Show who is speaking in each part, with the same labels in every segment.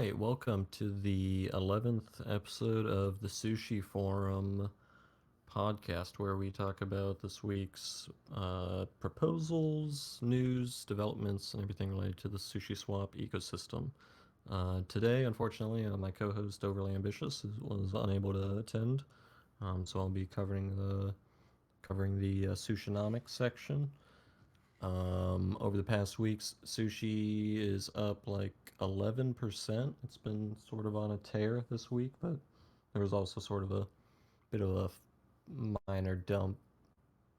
Speaker 1: right, welcome to the 11th episode of the Sushi Forum podcast, where we talk about this week's proposals, news, developments, and everything related to the Sushi Swap ecosystem. Today, unfortunately, my co-host Overly Ambitious was unable to attend, so I'll be covering the Sushinomics section. Over the past weeks, sushi is up like 11%. It's been sort of on a tear this week, but there was also sort of a bit of a minor dump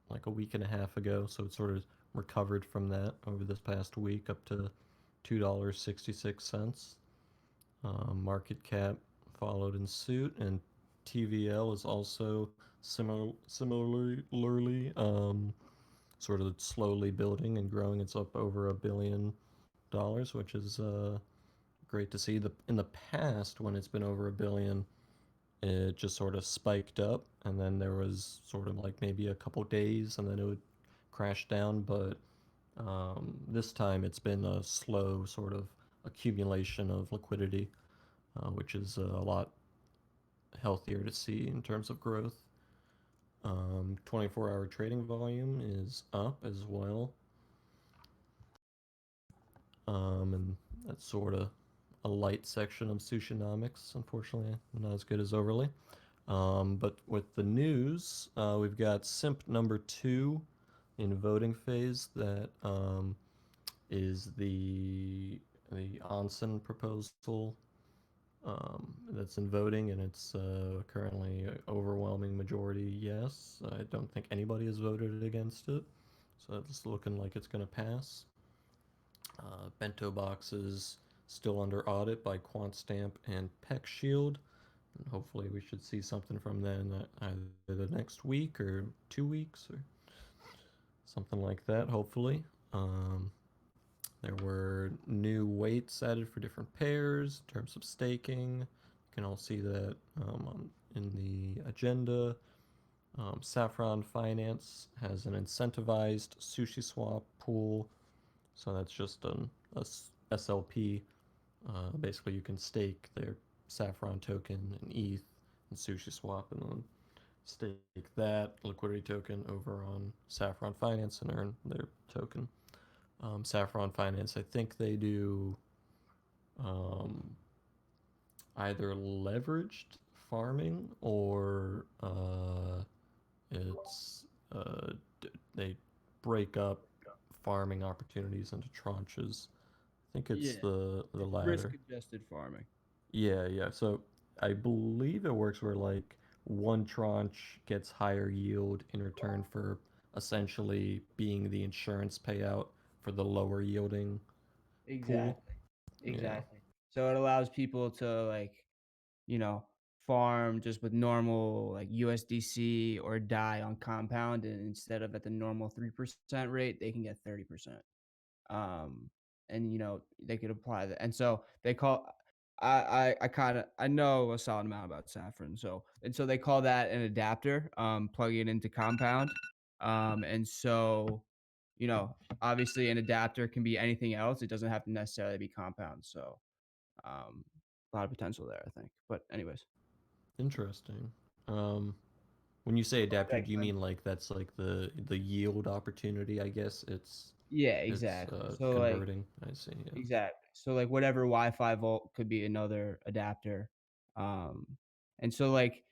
Speaker 1: like a week and a half ago. So it sort of recovered from that over this past week up to $2.66. Market cap followed in suit, and TVL is also similarly sort of slowly building and growing. It's up over $1 billion, which is great to see. In the past, when it's been over a billion, it just sort of spiked up, and then there was sort of like maybe a couple days, and then it would crash down. But this time, it's been a slow sort of accumulation of liquidity, which is a lot healthier to see in terms of growth. 24-hour trading volume is up as well. And that's sort of a light section of Sushinomics. Unfortunately, not as good as Overly. But with the news, we've got Simp number 2 in voting phase. That is the Onsen proposal that's in voting, and it's currently overwhelming majority yes. I don't think anybody has voted against it, so it's looking like it's going to pass. Bento boxes still under audit by QuantStamp and Peck Shield. And hopefully, we should see something from them either the next week or 2 weeks or something like that. Hopefully, there were new weights added for different pairs in terms of staking. You can all see that in the agenda. Saffron Finance has an incentivized sushi swap pool, so that's just a SLP. Basically, you can stake their Saffron token in ETH and Sushi Swap, and then stake that liquidity token over on Saffron Finance and earn their token. Saffron Finance, I think they do um, either leveraged farming or it's they break up farming opportunities into tranches. I think it's
Speaker 2: Yeah,
Speaker 1: the
Speaker 2: it's risk
Speaker 1: latter.
Speaker 2: adjusted farming.
Speaker 1: Yeah, yeah. So I believe it works where like one tranche gets higher yield in return for essentially being the insurance payout for the lower yielding pool.
Speaker 2: Exactly.
Speaker 1: Yeah.
Speaker 2: Exactly. So it allows people to you know, farm just with normal like USDC or die on compound, and instead of at the normal 3% rate, they can get 30%. Um and they could apply that. And so they call I kind of I know a solid amount about saffron. So they call that an adapter, plugging it into compound. And so obviously an adapter can be anything else. It doesn't have to necessarily be compound. So um a lot of potential there, I think. But anyways.
Speaker 1: Interesting. Um, when you say adapter, do you
Speaker 2: Like,
Speaker 1: mean like that's like the yield opportunity? I guess
Speaker 2: yeah,
Speaker 1: it's
Speaker 2: exactly. So
Speaker 1: converting. I see. Yeah.
Speaker 2: exactly. So like whatever Wi-Fi volt could be another adapter. Um and so like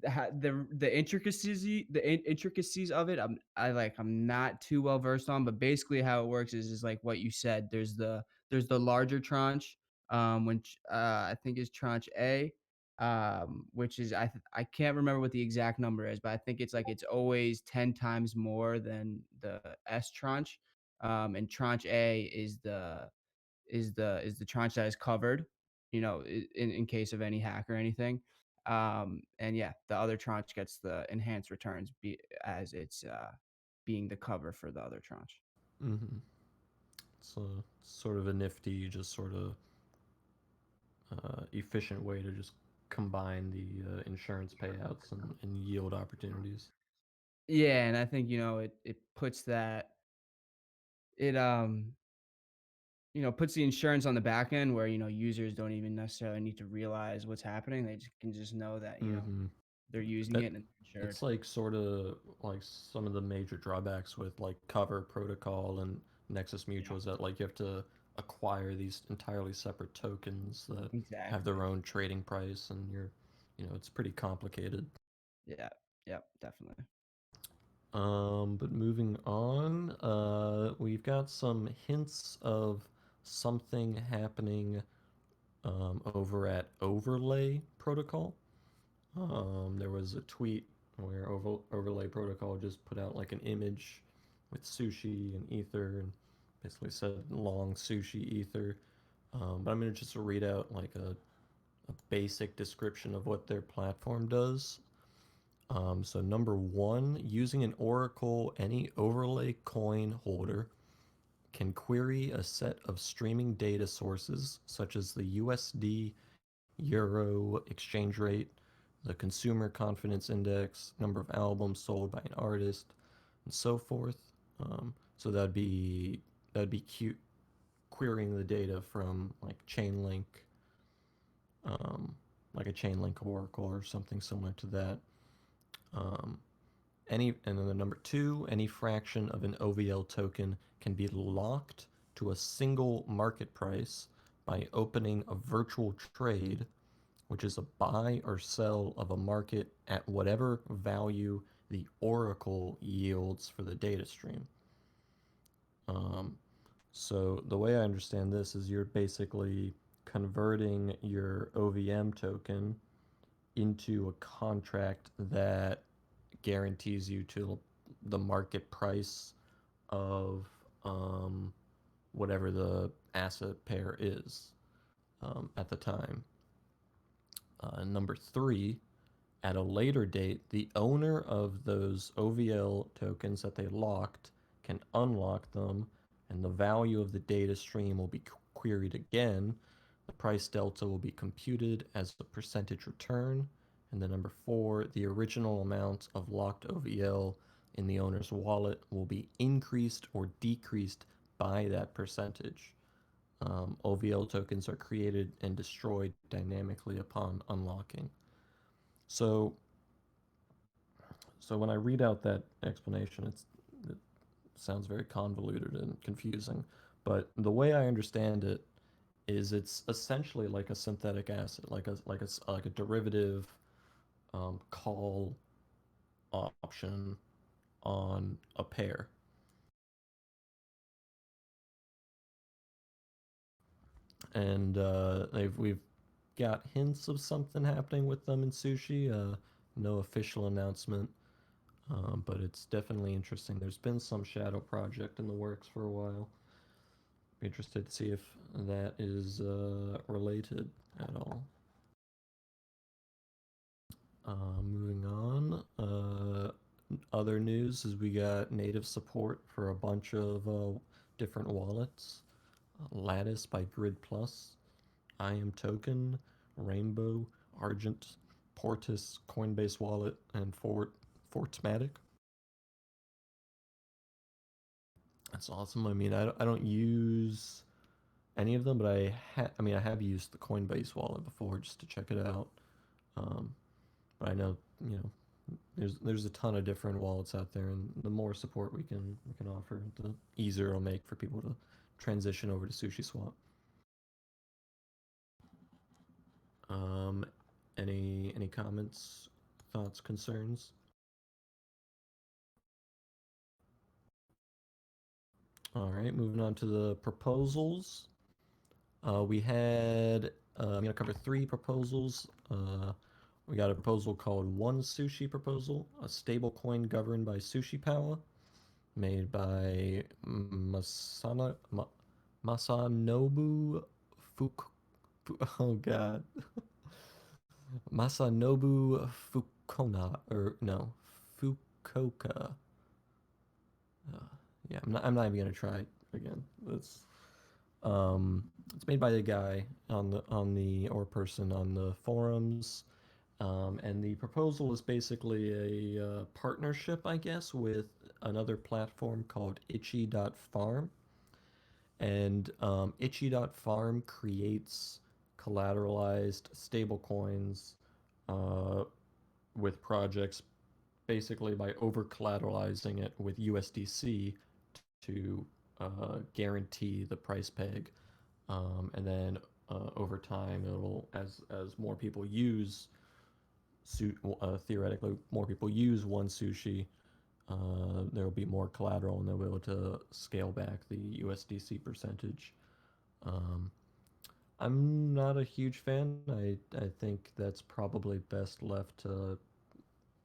Speaker 2: the intricacies of it, I'm not too well versed on, but basically how it works is like what you said. There's the larger tranche, which I think is tranche A, which is I can't remember what the exact number is, but I think it's always 10 times more than the S tranche. And tranche A is the tranche that is covered, in case of any hack or anything. And yeah, the other tranche gets the enhanced returns as it's being the cover for the other tranche.
Speaker 1: Mm-hmm. So sort of a nifty, just sort of efficient way to just combine the insurance payouts and yield opportunities.
Speaker 2: Yeah, and I think it puts that it puts the insurance on the back end where, users don't even necessarily need to realize what's happening. They just can just know that,
Speaker 1: Mm-hmm.
Speaker 2: they're using
Speaker 1: That
Speaker 2: it and insured.
Speaker 1: it's like sort of like some of the major drawbacks with like Cover Protocol and Nexus
Speaker 2: Yeah,
Speaker 1: Mutual is that like you have to acquire these entirely separate tokens that have
Speaker 2: exactly.
Speaker 1: their own trading price, and it's pretty complicated.
Speaker 2: Yeah. Yep, definitely.
Speaker 1: But moving on, we've got some hints of something happening over at Overlay Protocol. There was a tweet where Overlay Protocol just put out like an image with sushi and ether and basically said long sushi ether. But I'm going to just read out like a basic description of what their platform does. So number one, using an Oracle, any overlay coin holder can query a set of streaming data sources such as the USD, Euro exchange rate, the consumer confidence index, number of albums sold by an artist, and so forth. So that'd be cute querying the data from um, like a Chainlink Oracle or something similar to that. Um, and then the number two, any fraction of an OVL token can be locked to a single market price by opening a virtual trade, which is a buy or sell of a market at whatever value the oracle yields for the data stream. Um, so the way I understand this is you're basically converting your OVM token into a contract that guarantees you to the market price of um, whatever the asset pair is at the time. Number three, at a later date, the owner of those OVL tokens that they locked can unlock them, and the value of the data stream will be queried again. The price delta will be computed as a percentage return. And then number four, the original amount of locked OVL in the owner's wallet will be increased or decreased by that percentage. OVL tokens are created and destroyed dynamically upon unlocking. So so when I read out that explanation, it sounds very convoluted and confusing. But the way I understand it is it's essentially like a synthetic acid, like a derivative call option on a pair. And we've got hints of something happening with them in sushi. No official announcement, but it's definitely interesting. There's been some shadow project in the works for a while. Be interested to see if that is related at all. Moving on. Other news is we got native support for a bunch of different wallets. Lattice by Grid Plus, I Am Token, Rainbow, Argent, Portis, Coinbase Wallet, and Fortmatic. That's awesome. I mean, I don't use any of them, but I have used the Coinbase wallet before just to check it out. Um, but I know there's a ton of different wallets out there, and the more support we can offer, the easier it'll make for people to transition over to SushiSwap. Um, any comments, thoughts, concerns? All right, moving on to the proposals. We had I'm gonna cover three proposals. We got a proposal called One Sushi Proposal, a stable coin governed by Sushi Power, made by Masanobu Fuk. Oh God, Masanobu Fukona or no, Fukoka. Uh, yeah, I'm not even gonna try again. It's made by the guy on the or person on the forums. And the proposal is basically a partnership, I guess, with another platform called Itchy.farm. And Itchy.farm creates collateralized stablecoins uh, with projects basically by over collateralizing it with USDC to guarantee the price peg. And then over time, it'll as more people use theoretically more people use one sushi, there will be more collateral and they'll be able to scale back the USDC percentage. Um, I'm not a huge fan. I think that's probably best left to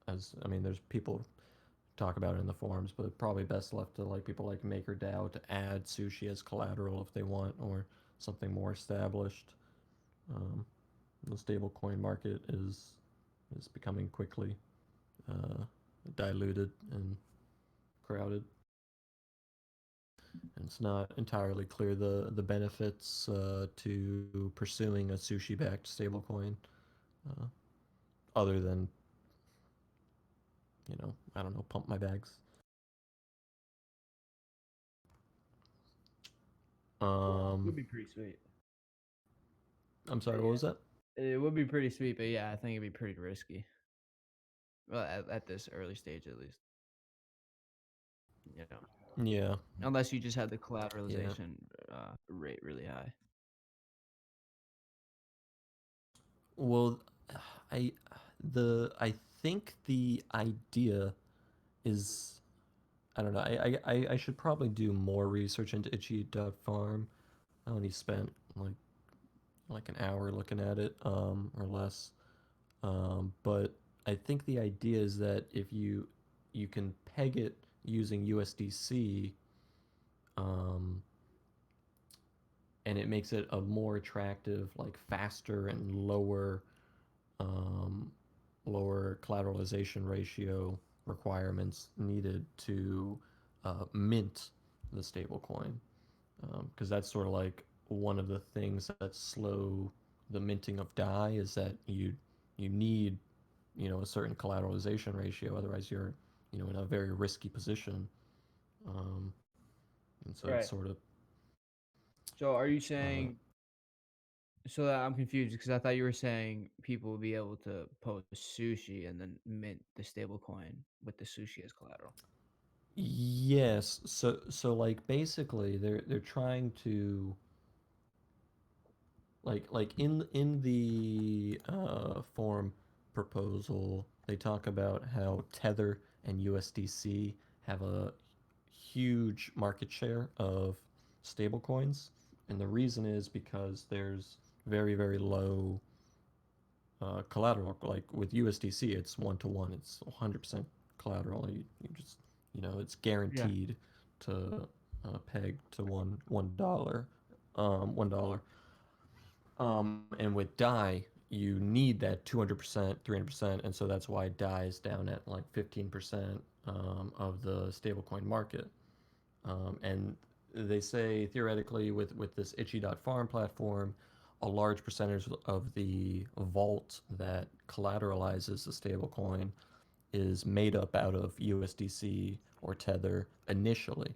Speaker 1: as I mean, there's people talk about it in the forums, but probably best left to like people like MakerDAO to add sushi as collateral if they want, or something more established. Um, the stablecoin market is becoming quickly uh, diluted and crowded. And it's not entirely clear the benefits to pursuing a sushi backed stablecoin, uh, other than I don't know, pump my bags.
Speaker 2: Yeah, it would
Speaker 1: Um,
Speaker 2: be pretty sweet.
Speaker 1: I'm
Speaker 2: But
Speaker 1: sorry, what was
Speaker 2: yeah,
Speaker 1: that?
Speaker 2: it would be pretty sweet. But yeah, I think it'd be pretty risky. Well, at this early stage, at least, you know,
Speaker 1: Yeah,
Speaker 2: unless you just had the
Speaker 1: yeah.
Speaker 2: collateralization rate really high.
Speaker 1: Well, I I think the idea is I don't know. I should probably do more research into itchy.farm. I only spent like an hour looking at it, or less. But I think the idea is that if you can peg it using USDC, um, and it makes it a more attractive, like faster and um, lower collateralization ratio requirements needed to mint the stablecoin, because that's sort of like one of the things that slow the minting of DAI is that you need a certain collateralization ratio, otherwise you're in a very risky position, um, and so it's
Speaker 2: Right.
Speaker 1: sort of
Speaker 2: So are you
Speaker 1: uh,
Speaker 2: saying so that I'm confused because I thought you were saying people would be able to post sushi and then mint the stable coin with the sushi as collateral.
Speaker 1: yes, so like basically they're trying to like in the form proposal, they talk about how Tether and USDC have a huge market share of stablecoins, and the reason is because there's very low collateral. Like with USDC, it's 1 to 1. It's 100% collateral. You just it's
Speaker 2: Yeah.
Speaker 1: guaranteed to peg to $1, $1. And with DAI, you need that 200%, 300%, and so that's why DAI is down at like 15% of the stablecoin market. And they say theoretically with this itchy.farm platform, a large percentage of the vault that collateralizes the stablecoin is made up out of USDC or Tether initially.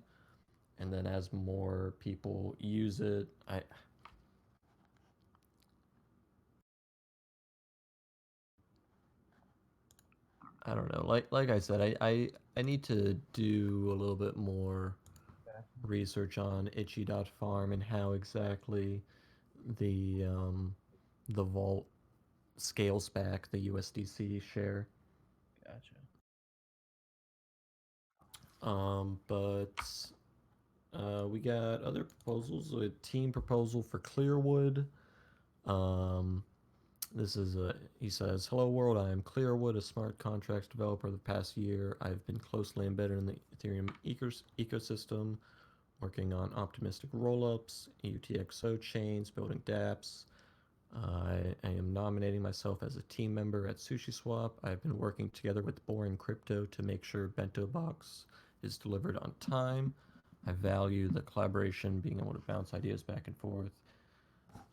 Speaker 1: And then as more people use it, I don't know. Like I said, I need to do a little bit more research on itchy.farm and how exactly the vault scales back the USDC share.
Speaker 2: Gotcha.
Speaker 1: But we got other proposals. A team proposal for Clearwood. Um, this is a he says, "Hello world. I am Clearwood, a smart contracts developer. The past year, I've been closely embedded in the Ethereum ecosystem, working on optimistic rollups, UTXO chains, building dApps. I am nominating myself as a team member at SushiSwap. I've been working together with Boring Crypto to make sure Bento Box is delivered on time. I value the collaboration, being able to bounce ideas back and forth.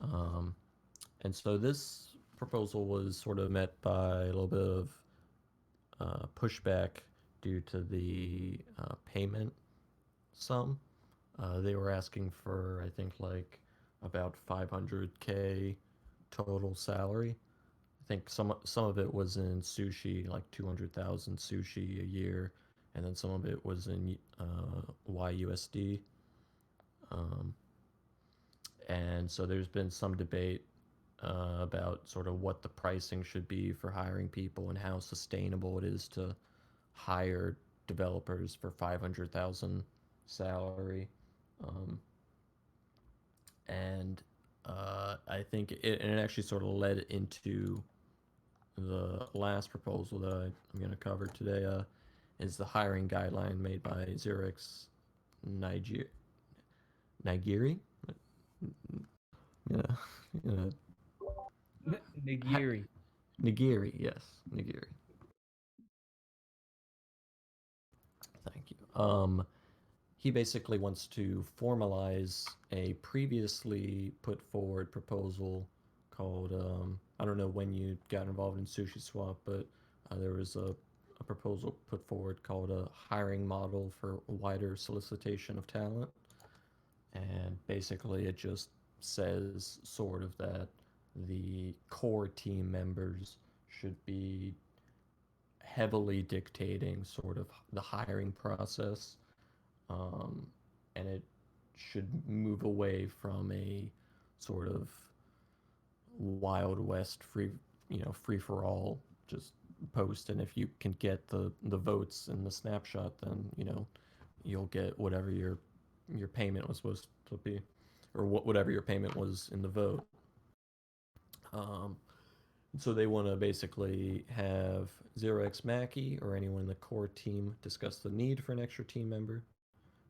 Speaker 1: Um, and so this proposal was sort of met by a little bit of pushback due to the payment sum. They were asking for, I think, like about 500K total salary. I think some of it was in sushi, like 200,000 sushi a year, and then some of it was in YUSD. Um, and so there's been some debate about sort of what the pricing should be for hiring people and how sustainable it is to hire developers for 500,000 salary. Um, and I think it actually sort of led into the last proposal that I'm going to cover today. Is the hiring guideline made by Xerox Niger Nigiri? Yeah, yeah. Ha-
Speaker 2: Nigiri.
Speaker 1: Nigiri, yes, Nigiri. Thank you. He basically wants to formalize a previously put forward proposal called I don't know when you got involved in Sushi Swap, but there was a proposal put forward called a hiring model for wider solicitation of talent, and basically it just says sort of that the core team members should be heavily dictating sort of the hiring process, um, and it should move away from a sort of wild west free for all just post, and if you can get the votes in the snapshot, then you'll get whatever your payment was supposed to be, or whatever your payment was in the vote. um, so they want to basically have Zero X Mackie or anyone in the core team discuss the need for an extra team member.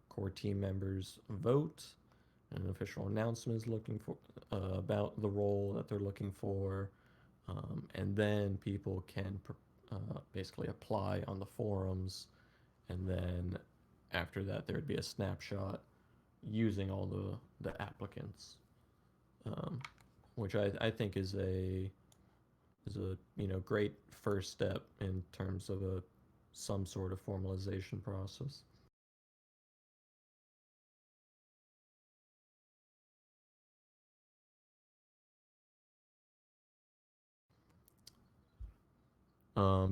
Speaker 1: Core team members vote. An official announcement is looking for about the role that they're looking for, and then people can basically apply on the forums, and then after that there'd be a snapshot using all the applicants, um, which I think is a great first step in terms of a some sort of formalization process.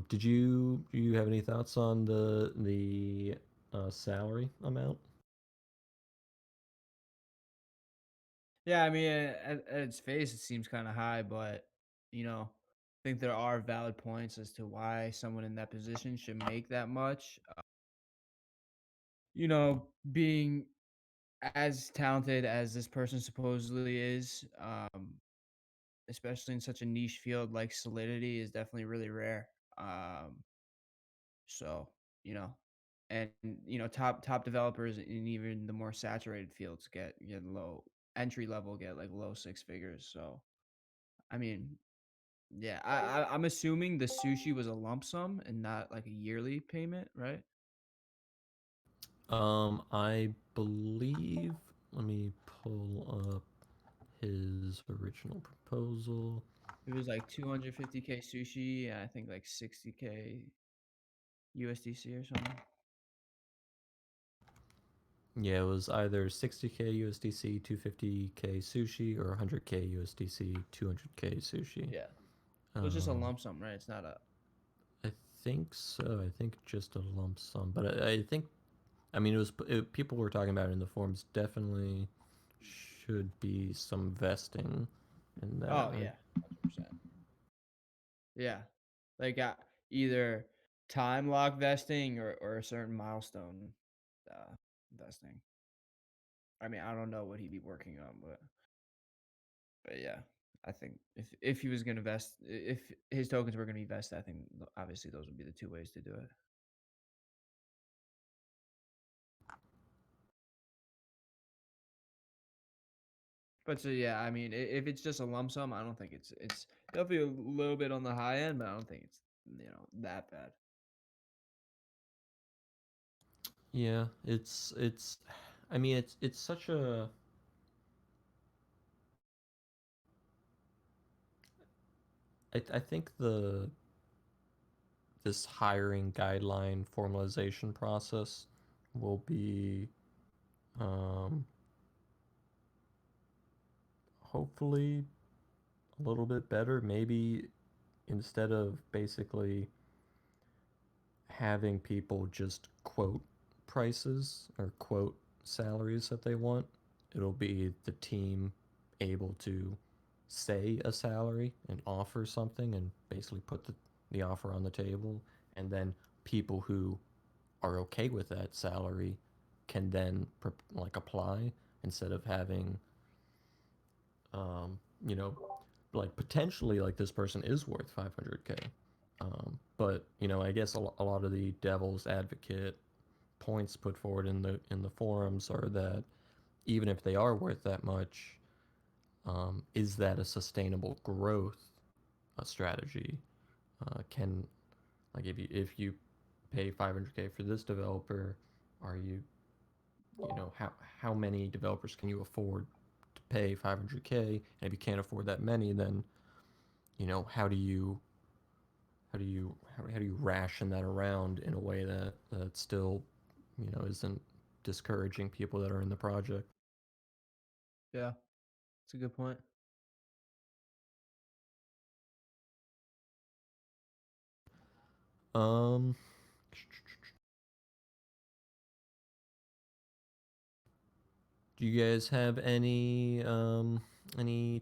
Speaker 1: Did you have any thoughts on the salary amount?
Speaker 2: Yeah, I mean, at its face, it seems kind of high, but I think there are valid points as to why someone in that position should make that much. Being as talented as this person supposedly is, especially in such a niche field like Solidity, is definitely really rare. Um, so you know, and top developers in even the more saturated fields get low entry level, get like low six figures. So I mean, yeah, I'm assuming the sushi was a lump sum and not like a yearly payment, right?
Speaker 1: I believe. Let me pull up his original proposal.
Speaker 2: It was like 250K sushi, and I think like 60K USDC or something.
Speaker 1: Yeah, it was either 60K USDC, 250K sushi, or 100K USDC, 200K sushi.
Speaker 2: Yeah. So it's just a
Speaker 1: Um,
Speaker 2: lump sum, right? It's not a.
Speaker 1: I think so. I think just a lump sum, but I think I mean people were talking about it in the forums. Definitely should be some vesting in that.
Speaker 2: Oh yeah, 100%. Yeah, like either time lock vesting or a certain milestone uh, vesting. I mean, I don't know what he'd be working on, but yeah, I think if he was gonna vest, if his tokens were gonna be vested, I think obviously those would be the two ways to do it. But so yeah, I mean, if it's just a lump sum, I don't think it's definitely a little bit on the high end, but I don't think it's that bad.
Speaker 1: Yeah, it's. I mean, it's such a. I think the this hiring guideline formalization process will be Um, hopefully a little bit better. Maybe instead of basically having people just quote prices or quote salaries that they want, it'll be the team able to say a salary and offer something and basically put the offer on the table. And then people who are okay with that salary can then like apply instead of having, you know, like potentially like this person is worth 500K. But you know, I guess a lot of the devil's advocate points put forward in the forums are that even if they are worth that much, is that a sustainable growth strategy? Can like if you pay 500K for this developer, are you, you know, how many developers can you afford to pay 500K? And if you can't afford that many, then you know how do you ration that around in a way that still, you know, isn't discouraging people that are in the project.
Speaker 2: Yeah, it's a good point.
Speaker 1: Um, do you guys have any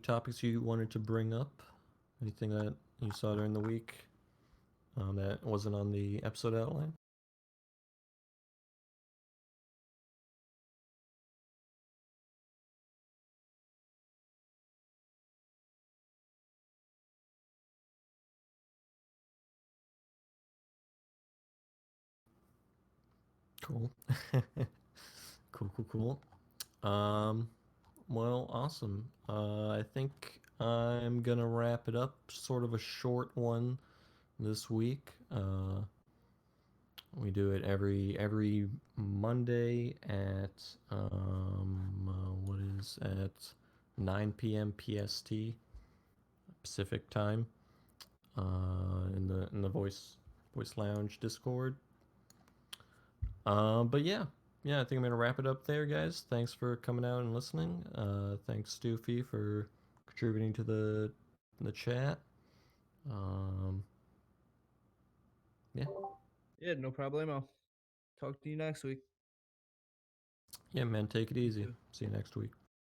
Speaker 1: topics you wanted to bring up? Anything that you saw during the week that wasn't on the episode outline? Cool. Cool. Well, awesome. I think I'm gonna wrap it up. Sort of a short one this week. We do it every Monday at what is at 9 p.m. PST Pacific time in the voice lounge Discord. But yeah, I think I'm gonna wrap it up there, guys. Thanks for coming out and listening. Thanks Stoofy for contributing to the chat. Um, yeah,
Speaker 2: Yeah, no problemo. Talk to you next week.
Speaker 1: yeah, man. Take it
Speaker 2: You
Speaker 1: easy.
Speaker 2: too.
Speaker 1: See you next week.